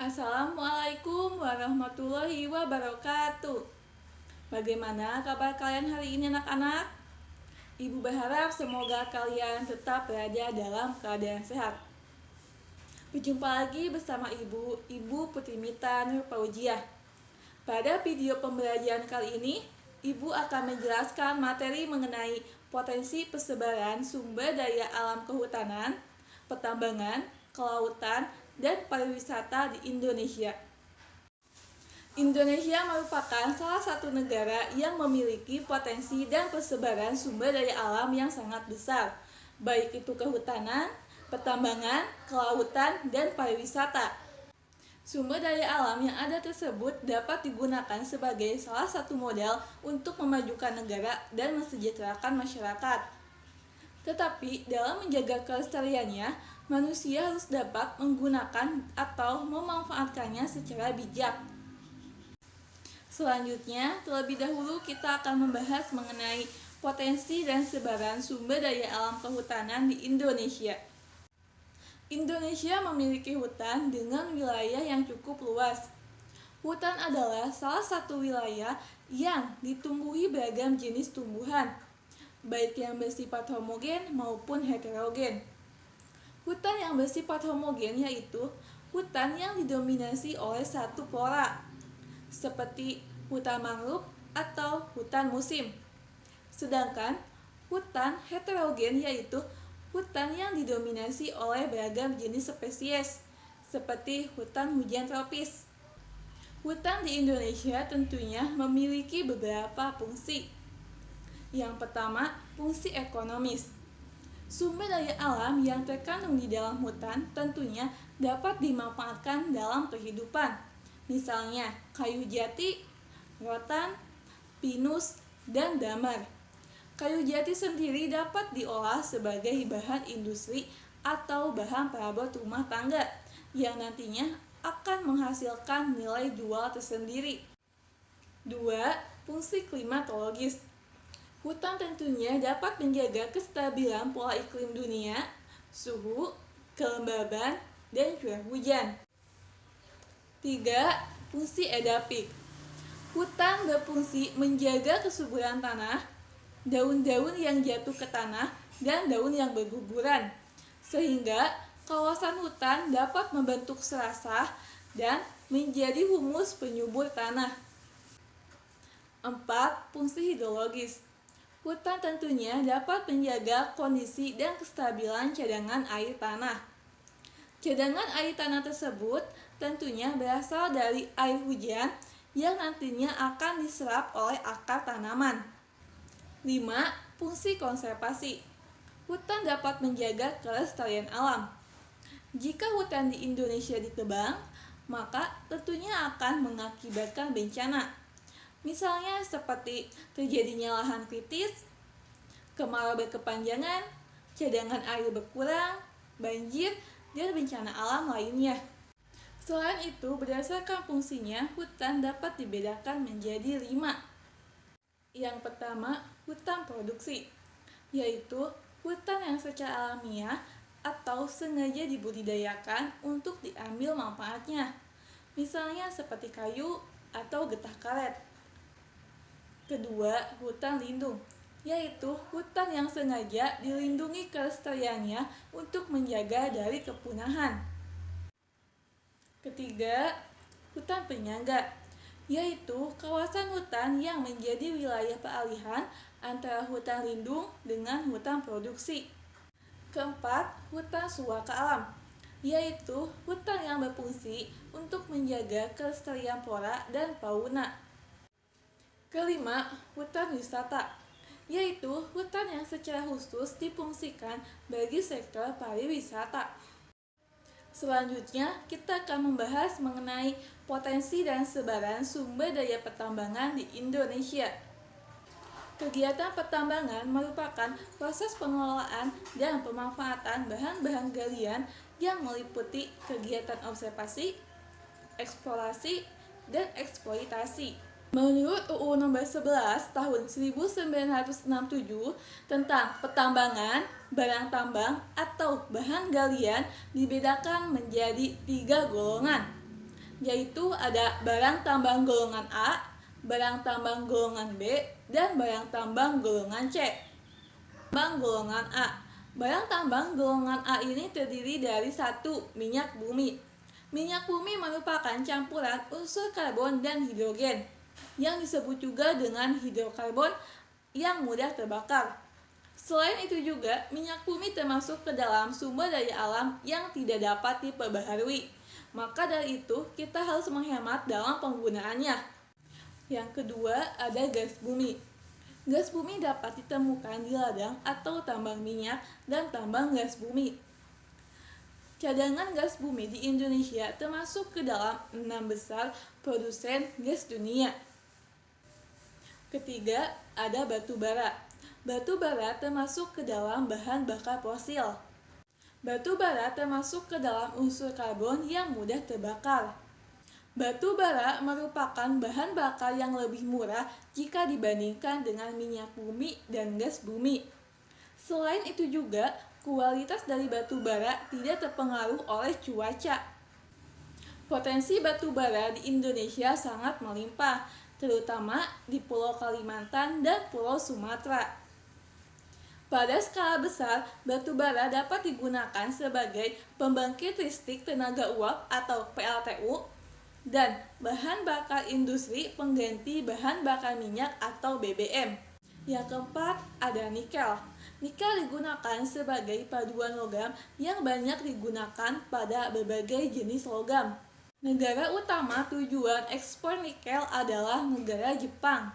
Assalamualaikum warahmatullahi wabarakatuh. Bagaimana kabar kalian hari ini anak-anak? Ibu berharap semoga kalian tetap berada dalam keadaan sehat. Berjumpa lagi bersama Ibu Putrimita Nur Fauziah. Pada video pembelajaran kali ini, Ibu akan menjelaskan materi mengenai potensi persebaran sumber daya alam kehutanan, pertambangan, kelautan, dan pariwisata di Indonesia. Indonesia merupakan salah satu negara yang memiliki potensi dan persebaran sumber daya alam yang sangat besar, baik itu kehutanan, pertambangan, kelautan, dan pariwisata. Sumber daya alam yang ada tersebut dapat digunakan sebagai salah satu modal untuk memajukan negara dan mensejahterakan masyarakat. Tetapi dalam menjaga kelestariannya, manusia harus dapat menggunakan atau memanfaatkannya secara bijak. Selanjutnya, terlebih dahulu kita akan membahas mengenai potensi dan sebaran sumber daya alam kehutanan di Indonesia. Indonesia memiliki hutan dengan wilayah yang cukup luas. Hutan adalah salah satu wilayah yang ditumbuhi beragam jenis tumbuhan, baik yang bersifat homogen maupun heterogen. Hutan yang bersifat homogen yaitu hutan yang didominasi oleh satu flora, seperti hutan mangrove atau hutan musim. Sedangkan hutan heterogen yaitu hutan yang didominasi oleh beragam jenis spesies, seperti hutan hujan tropis. Hutan di Indonesia tentunya memiliki beberapa fungsi. Yang pertama, fungsi ekonomis. Sumber daya alam yang terkandung di dalam hutan tentunya dapat dimanfaatkan dalam kehidupan. Misalnya, kayu jati, rotan, pinus, dan damar. Kayu jati sendiri dapat diolah sebagai bahan industri atau bahan perabot rumah tangga yang nantinya akan menghasilkan nilai jual tersendiri. 2. Fungsi klimatologis. Hutan tentunya dapat menjaga kestabilan pola iklim dunia, suhu, kelembaban, dan curah hujan. 3. Fungsi edapik. Hutan berfungsi menjaga kesuburan tanah, daun-daun yang jatuh ke tanah, dan daun yang berguguran, sehingga kawasan hutan dapat membentuk serasah dan menjadi humus penyubur tanah. 4. Fungsi hidrologis. Hutan tentunya dapat menjaga kondisi dan kestabilan cadangan air tanah. Cadangan air tanah tersebut tentunya berasal dari air hujan yang nantinya akan diserap oleh akar tanaman. 5. Fungsi konservasi. Hutan dapat menjaga kelestarian alam. Jika hutan di Indonesia ditebang, maka tentunya akan mengakibatkan bencana. Misalnya seperti terjadinya lahan kritis, kemarau berkepanjangan, cadangan air berkurang, banjir, dan bencana alam lainnya. Selain itu, berdasarkan fungsinya, hutan dapat dibedakan menjadi 5. Yang pertama, hutan produksi, yaitu hutan yang secara alamiah atau sengaja dibudidayakan untuk diambil manfaatnya, misalnya seperti kayu atau getah karet. Kedua, hutan lindung, yaitu hutan yang sengaja dilindungi kelestariannya untuk menjaga dari kepunahan. Ketiga, hutan penyangga, yaitu kawasan hutan yang menjadi wilayah peralihan antara hutan lindung dengan hutan produksi. Keempat, hutan suaka alam, yaitu hutan yang berfungsi untuk menjaga kelestarian flora dan fauna. Kelima, hutan wisata, yaitu hutan yang secara khusus difungsikan bagi sektor pariwisata. Selanjutnya, kita akan membahas mengenai potensi dan sebaran sumber daya pertambangan di Indonesia. Kegiatan pertambangan merupakan proses pengelolaan dan pemanfaatan bahan-bahan galian yang meliputi kegiatan observasi, eksplorasi, dan eksploitasi. Menurut UU Nomor 11 Tahun 1967 tentang pertambangan, barang tambang atau bahan galian dibedakan menjadi 3 golongan. yaitu ada barang tambang golongan A, barang tambang golongan B, dan barang tambang golongan C. Tambang golongan A. Barang tambang golongan A ini terdiri dari 1. Minyak bumi. Minyak bumi merupakan campuran unsur karbon dan hidrogen, yang disebut juga dengan hidrokarbon yang mudah terbakar. Selain itu juga, minyak bumi termasuk ke dalam sumber daya alam yang tidak dapat diperbaharui. Maka dari itu, kita harus menghemat dalam penggunaannya. Yang kedua, ada gas bumi. Gas bumi dapat ditemukan di ladang atau tambang minyak dan tambang gas bumi. Cadangan gas bumi di Indonesia termasuk ke dalam 6 besar produsen gas dunia. Ketiga, ada batu bara. Batu bara termasuk ke dalam bahan bakar fosil. Batu bara termasuk ke dalam unsur karbon yang mudah terbakar. Batu bara merupakan bahan bakar yang lebih murah jika dibandingkan dengan minyak bumi dan gas bumi. Selain itu juga, kualitas dari batu bara tidak terpengaruh oleh cuaca. Potensi batu bara di Indonesia sangat melimpah, terutama di Pulau Kalimantan dan Pulau Sumatera. Pada skala besar, batu bara dapat digunakan sebagai pembangkit listrik tenaga uap atau PLTU dan bahan bakar industri pengganti bahan bakar minyak atau BBM. Yang keempat, ada nikel. Nikel digunakan sebagai paduan logam yang banyak digunakan pada berbagai jenis logam. Negara utama tujuan ekspor nikel adalah negara Jepang.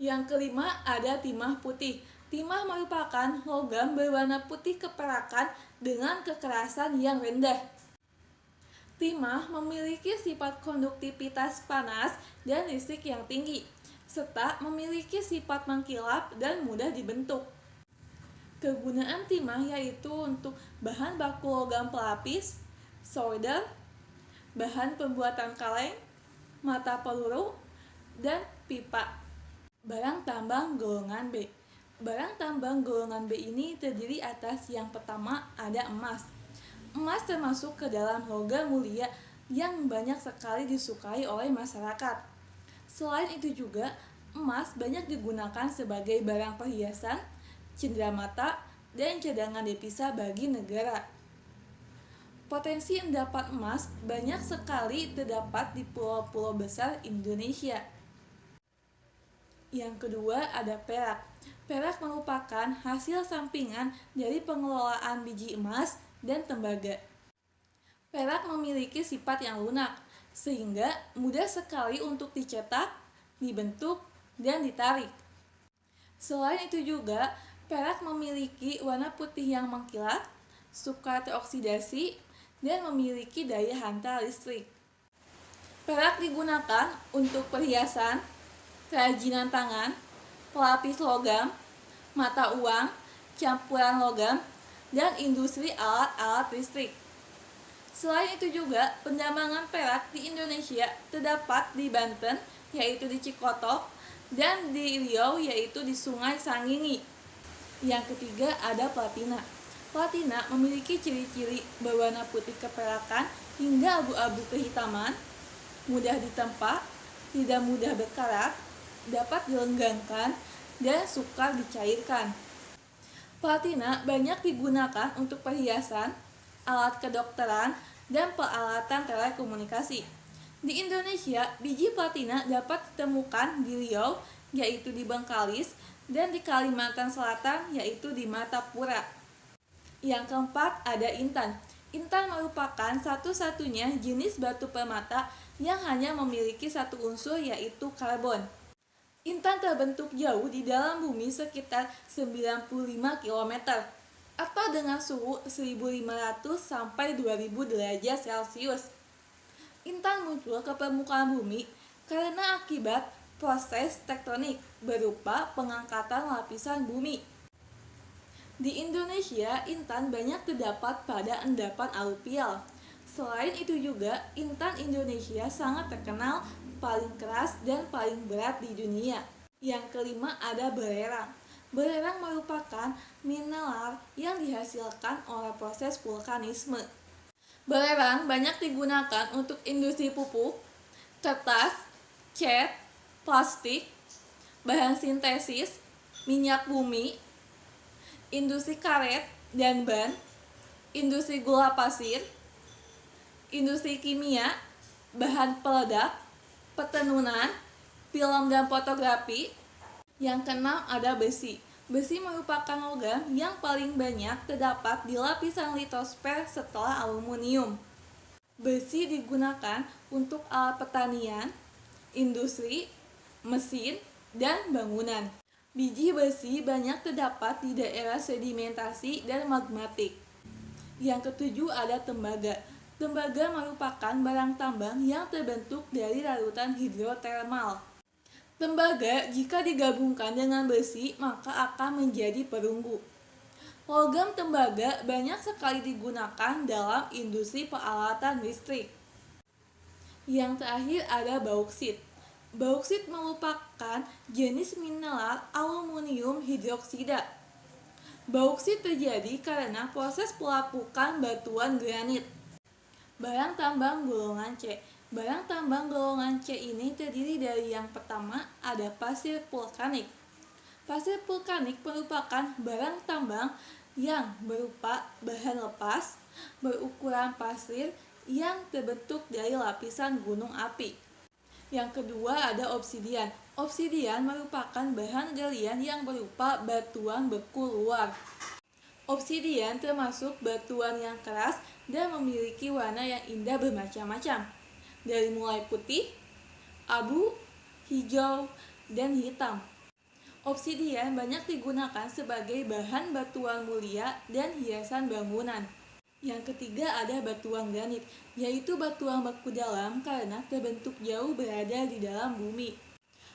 Yang kelima, ada timah putih. Timah merupakan logam berwarna putih keperakan dengan kekerasan yang rendah. Timah memiliki sifat konduktivitas panas dan listrik yang tinggi, serta memiliki sifat mengkilap dan mudah dibentuk. Kegunaan timah yaitu untuk bahan baku logam pelapis, solder, bahan pembuatan kaleng, mata peluru, dan pipa. Barang tambang golongan B. Barang tambang golongan B ini terdiri atas yang pertama ada emas. Emas termasuk ke dalam logam mulia yang banyak sekali disukai oleh masyarakat. Selain itu juga, emas banyak digunakan sebagai barang perhiasan, cenderamata, dan cadangan devisa bagi negara. Potensi endapan emas banyak sekali terdapat di pulau-pulau besar Indonesia. Yang kedua ada perak. Perak merupakan hasil sampingan dari pengelolaan biji emas dan tembaga. Perak memiliki sifat yang lunak, sehingga mudah sekali untuk dicetak, dibentuk, dan ditarik. Selain itu juga, perak memiliki warna putih yang mengkilat, suka teroksidasi, dan memiliki daya hantar listrik. Perak digunakan untuk perhiasan, kerajinan tangan, pelapis logam, mata uang, campuran logam, dan industri alat-alat listrik. Selain itu juga, pendambangan perak di Indonesia terdapat di Banten, yaitu di Cikotok, dan di Riau, yaitu di Sungai Sangihe. Yang ketiga ada platina. Platina memiliki ciri-ciri berwarna putih keperakan hingga abu-abu kehitaman, mudah ditempa, tidak mudah berkarat, dapat dilenggangkan, dan sukar dicairkan. Platina banyak digunakan untuk perhiasan, alat kedokteran, dan peralatan telekomunikasi. Di Indonesia, biji platina dapat ditemukan di Riau, yaitu di Bengkalis, dan di Kalimantan Selatan, yaitu di Martapura. Yang keempat ada intan. Intan merupakan satu-satunya jenis batu permata yang hanya memiliki satu unsur, yaitu karbon. Intan terbentuk jauh di dalam bumi sekitar 95 km atau dengan suhu 1500 sampai 2000 derajat Celcius. Intan muncul ke permukaan bumi karena akibat proses tektonik berupa pengangkatan lapisan bumi. Di Indonesia, intan banyak terdapat pada endapan aluvial. Selain itu juga, intan Indonesia sangat terkenal paling keras dan paling berat di dunia. Yang kelima ada belerang. Belerang merupakan mineral yang dihasilkan oleh proses vulkanisme. Belerang banyak digunakan untuk industri pupuk, kertas, cat, plastik, bahan sintesis, minyak bumi, industri karet dan ban, industri gula pasir, industri kimia, bahan peledak, petenunan, film dan fotografi. Yang keenam ada besi. Besi merupakan logam yang paling banyak terdapat di lapisan litosfer setelah aluminium. Besi digunakan untuk alat pertanian, industri, mesin, dan bangunan. Biji besi banyak terdapat di daerah sedimentasi dan magmatik. Yang ketujuh ada tembaga. Tembaga merupakan barang tambang yang terbentuk dari larutan hidrotermal. Tembaga jika digabungkan dengan besi maka akan menjadi perunggu. Logam tembaga banyak sekali digunakan dalam industri peralatan listrik. Yang terakhir ada bauksit. Bauksit merupakan jenis mineral aluminium hidroksida. Bauksit terjadi karena proses pelapukan batuan granit. Barang tambang golongan C. Barang tambang golongan C ini terdiri dari yang pertama ada pasir vulkanik. Pasir vulkanik merupakan barang tambang yang berupa bahan lepas berukuran pasir yang terbentuk dari lapisan gunung api. Yang kedua ada obsidian. Obsidian merupakan bahan galian yang berupa batuan beku luar. Obsidian termasuk batuan yang keras dan memiliki warna yang indah bermacam-macam, dari mulai putih, abu, hijau, dan hitam. Obsidian banyak digunakan sebagai bahan batuan mulia dan hiasan bangunan. Yang ketiga ada batuan granit, yaitu batuan beku dalam karena terbentuk jauh berada di dalam bumi.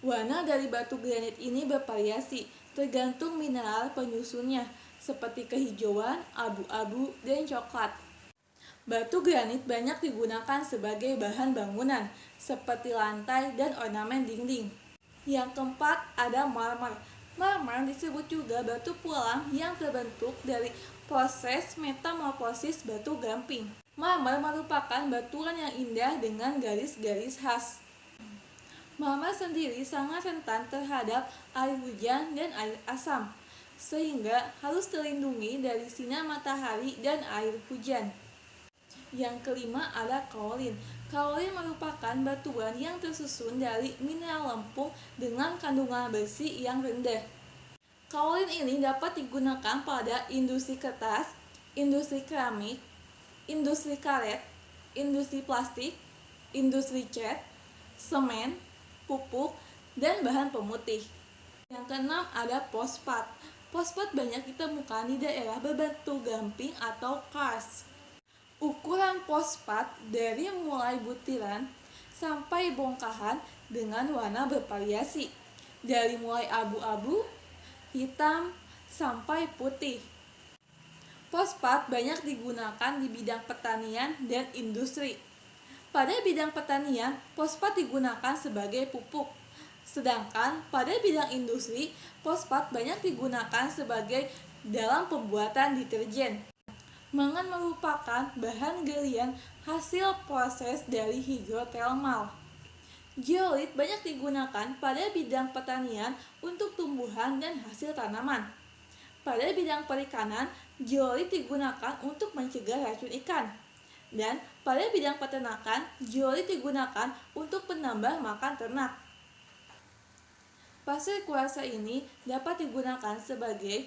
Warna dari batu granit ini bervariasi, tergantung mineral penyusunnya, seperti kehijauan, abu-abu, dan coklat. Batu granit banyak digunakan sebagai bahan bangunan, seperti lantai dan ornamen dinding. Yang keempat ada marmer. Marmer disebut juga batu pulang yang terbentuk dari proses metamorfosis batu gamping. Marmer merupakan batuan yang indah dengan garis-garis khas. Marmer sendiri sangat rentan terhadap air hujan dan air asam, sehingga harus terlindungi dari sinar matahari dan air hujan. Yang kelima ada kaolin. Kaolin merupakan batuan yang tersusun dari mineral lempung dengan kandungan besi yang rendah. Kaolin ini dapat digunakan pada industri kertas, industri keramik, industri karet, industri plastik, industri cat, semen, pupuk, dan bahan pemutih. Yang keenam ada fosfat. Fosfat banyak ditemukan di daerah berbatu gamping atau karst. Ukuran fosfat dari mulai butiran sampai bongkahan dengan warna bervariasi, dari mulai abu-abu, hitam, sampai putih. Fosfat banyak digunakan di bidang pertanian dan industri. Pada bidang pertanian, fosfat digunakan sebagai pupuk. Sedangkan pada bidang industri, fosfat banyak digunakan sebagai dalam pembuatan deterjen. Mangan merupakan bahan galian hasil proses dari hidrotermal. Zeolit banyak digunakan pada bidang pertanian untuk tumbuhan dan hasil tanaman. Pada bidang perikanan, zeolit digunakan untuk mencegah racun ikan. Dan pada bidang peternakan, zeolit digunakan untuk penambah makan ternak. Pasir kuarsa ini dapat digunakan sebagai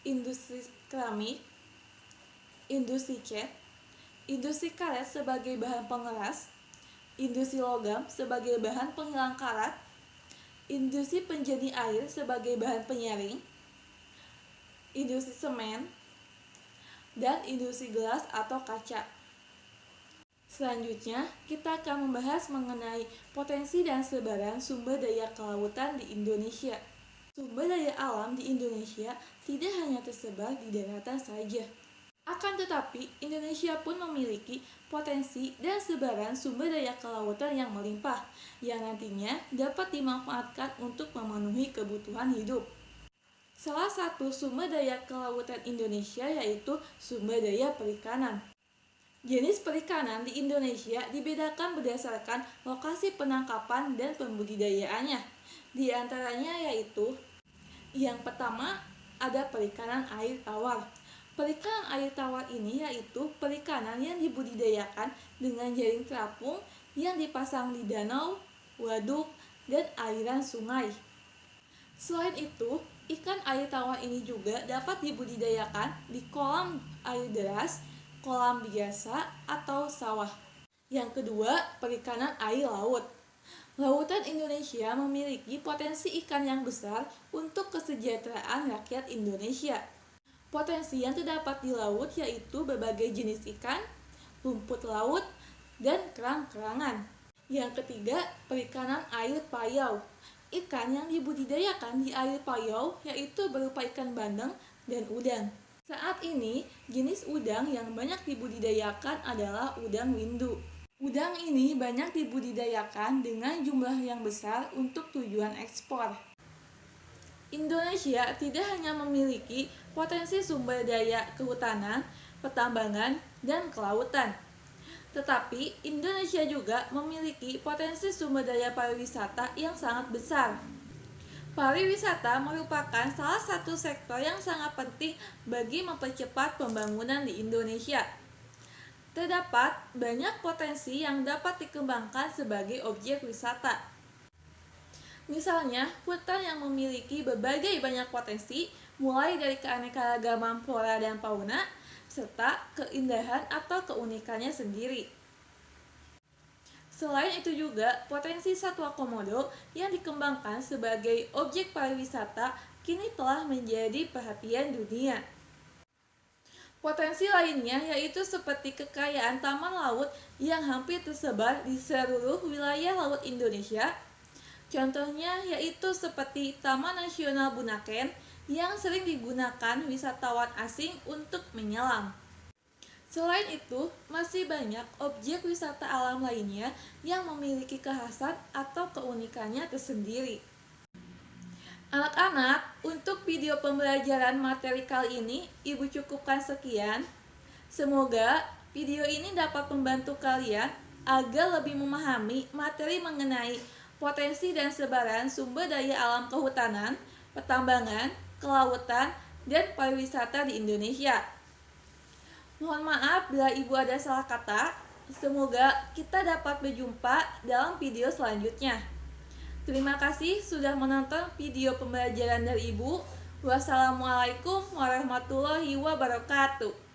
industri keramik, industri cat, industri karet sebagai bahan pengeras, industri logam sebagai bahan penghilang karat, industri penjernih air sebagai bahan penyaring, industri semen, dan industri gelas atau kaca. Selanjutnya, kita akan membahas mengenai potensi dan sebaran sumber daya kelautan di Indonesia. Sumber daya alam di Indonesia tidak hanya tersebar di daratan saja. Akan tetapi, Indonesia pun memiliki potensi dan sebaran sumber daya kelautan yang melimpah, yang nantinya dapat dimanfaatkan untuk memenuhi kebutuhan hidup. Salah satu sumber daya kelautan Indonesia yaitu sumber daya perikanan. Jenis perikanan di Indonesia dibedakan berdasarkan lokasi penangkapan dan pembudidayaannya. Di antaranya yaitu yang pertama ada perikanan air tawar. Perikanan air tawar ini yaitu perikanan yang dibudidayakan dengan jaring terapung yang dipasang di danau, waduk, dan aliran sungai. Selain itu, ikan air tawar ini juga dapat dibudidayakan di kolam air deras, kolam biasa, atau sawah. Yang kedua, perikanan air laut. Lautan Indonesia memiliki potensi ikan yang besar untuk kesejahteraan rakyat Indonesia. Potensi yang terdapat di laut yaitu berbagai jenis ikan, rumput laut, dan kerang-kerangan. Yang ketiga, perikanan air payau. Ikan yang dibudidayakan di air payau yaitu berupa ikan bandeng dan udang. Saat ini, jenis udang yang banyak dibudidayakan adalah udang windu. Udang ini banyak dibudidayakan dengan jumlah yang besar untuk tujuan ekspor. Indonesia tidak hanya memiliki potensi sumber daya kehutanan, pertambangan, dan kelautan, tetapi Indonesia juga memiliki potensi sumber daya pariwisata yang sangat besar. Pariwisata merupakan salah satu sektor yang sangat penting bagi mempercepat pembangunan di Indonesia. Terdapat banyak potensi yang dapat dikembangkan sebagai objek wisata. Misalnya, hutan yang memiliki berbagai banyak potensi, mulai dari keanekaragaman flora dan fauna, serta keindahan atau keunikannya sendiri. Selain itu juga, potensi satwa komodo yang dikembangkan sebagai objek pariwisata kini telah menjadi perhatian dunia. Potensi lainnya yaitu seperti kekayaan taman laut yang hampir tersebar di seluruh wilayah laut Indonesia. Contohnya yaitu seperti Taman Nasional Bunaken yang sering digunakan wisatawan asing untuk menyelam. Selain itu, masih banyak objek wisata alam lainnya yang memiliki kekhasan atau keunikannya tersendiri. Anak-anak, untuk video pembelajaran materi kali ini, Ibu cukupkan sekian. Semoga video ini dapat membantu kalian agar lebih memahami materi mengenai potensi dan sebaran sumber daya alam kehutanan, pertambangan, kelautan, dan pariwisata di Indonesia. Mohon maaf bila Ibu ada salah kata. Semoga kita dapat berjumpa dalam video selanjutnya. Terima kasih sudah menonton video pembelajaran dari Ibu. Wassalamualaikum warahmatullahi wabarakatuh.